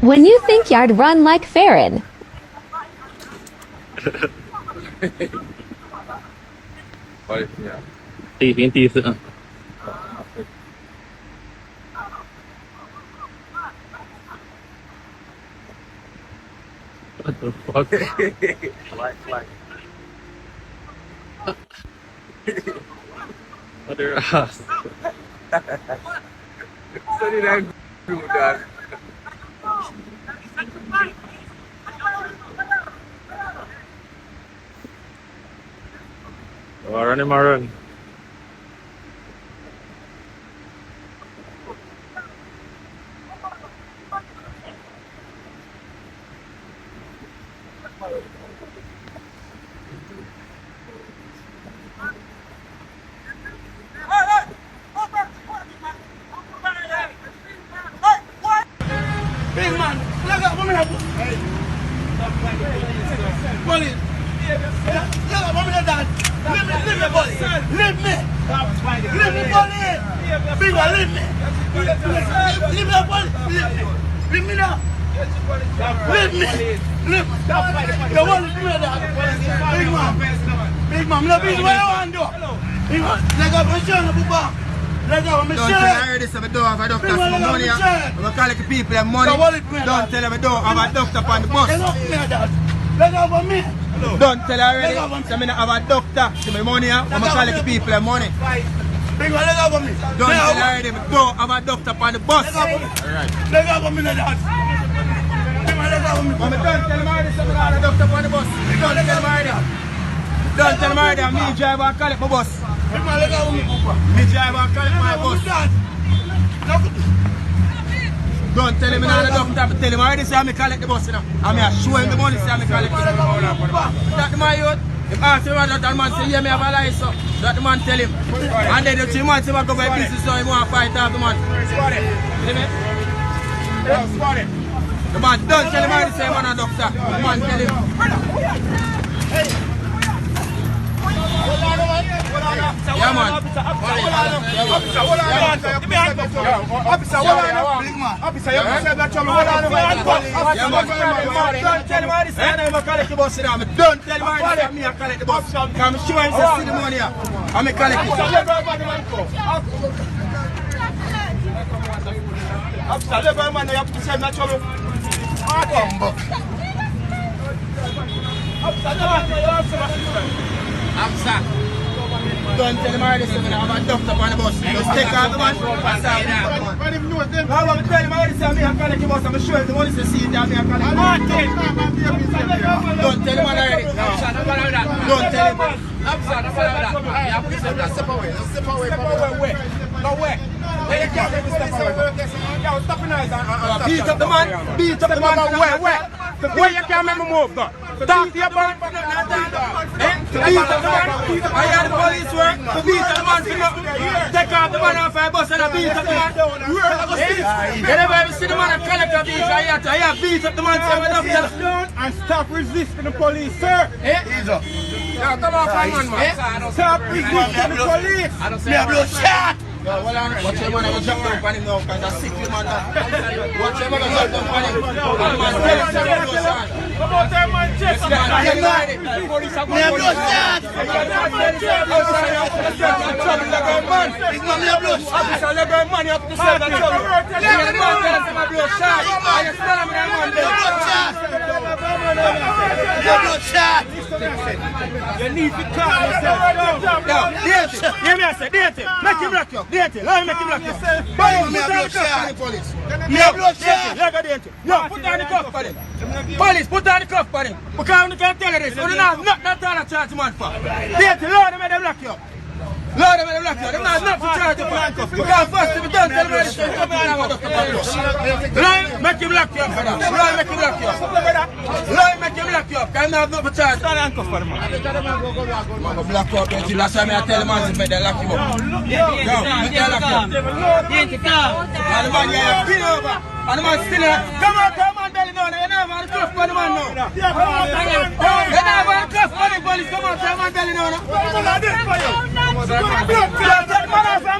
When you think you'd run like Farron. What the fuck? Like. Other ass. So did I do that? Run him, run. Big man, look up, woman. Hey. Police. Look up, woman, dad. Leave me, police. Leave me. Leave me, police. Big man, leave me. Leave me, police. Leave me now. Leave me. Leave me. You want to do that? Big man, look, what you want to do? Big man, look up, I'm showing you, Papa. Don't tell them I heard this, I don't have a doctor for my money. I'm going to call the people their money. Don't tell them I don't have a doctor on the bus. Don't tell them already, so I don't have a doctor to my money. I'm going to call the people their money. Don't tell them already, I don't have a doctor on the bus. Alright. Don't tell them already, so I don't have a doctor on the bus. Don't tell them already. Don't tell them already, I'm me driver and call it my bus. Me drive and call it my bus. Don't tell him another doctor, tell him already say I collect the bus, you know. I mean, I show him the money, say I collect the bus. That the man youth, if I ask him that the man say, yeah, me have a license, that the man tell him. And then the 3 months he want to go for business, so he want to fight off the man. The man don't tell him already say I'm a doctor. The man tell him. Yeah, man. Officer, you can't say that trouble. Don't tell him how this is. I'm collect the bus. Don't tell him how this is. I'm collect the bus. I'm sure he's see the money. I'm collect it. Officer, let go, man. You have to say that trouble. Officer. Don't tell him already, I have a doctor on the bus. Just take out the man. I don't even know them. I'm going to tell him already, I'm going to collect the bus. I'm sure the money to see it. I'm going to collect the bus. Don't tell him already. Don't tell him. Step away. Step away. No way. Beat up the man. Beat up the man. Where you can't make me move, though. Talk to your man. Beat up the man. I hear the police work. Beat up the man. Take off the man off my bus and beat up the man. You never ever see the man and collect a beat. I hear beat up the man. Sit down and stop resisting the police, sir. Now come on, man. Stop resisting the police. Me a blow shot. Yo, well, watch your man, I will jump down on him now, because that's sick, man. Watch your man, I will jump down on him. Man, tell him, come on, tell man, check. Me a blow shot. Big man, me a blow shot. Officer, let go money up to save that trouble. Me a man, tell him, I'm a blow shot. I just tell him, I'm a blow shot. You need to calm yourself. Yo, Dainty, hear me, I say, Dainty, make him lock you up. Dainty, let me make him lock you up. Me a blow shot. Me a blow shot. Let go, Dainty. Yo, put down the cuff for them. Police, put down the cuff for them. Because we can't tell you this. We don't have nothing to charge man for. Dainty, Lord, make them lock you up. Lord, make them lock you up. They don't have nothing to charge you for handcuff. Because first, if you don't tell me this, you come in and have a doctor for us. Lord, make him lock you up for that. Lord, make him lock you up. Lord, make him lock you up. Because I don't have nothing to charge. Stand handcuff for them. I'm going to block you up until last time I tell the man to make them lock you up. Yo, make them lock And the man here pin over. And the man still there. Come on, belly now. You never want to cuff for the man now. You never want to cuff for the police. Come on, man belly now. Take the man off.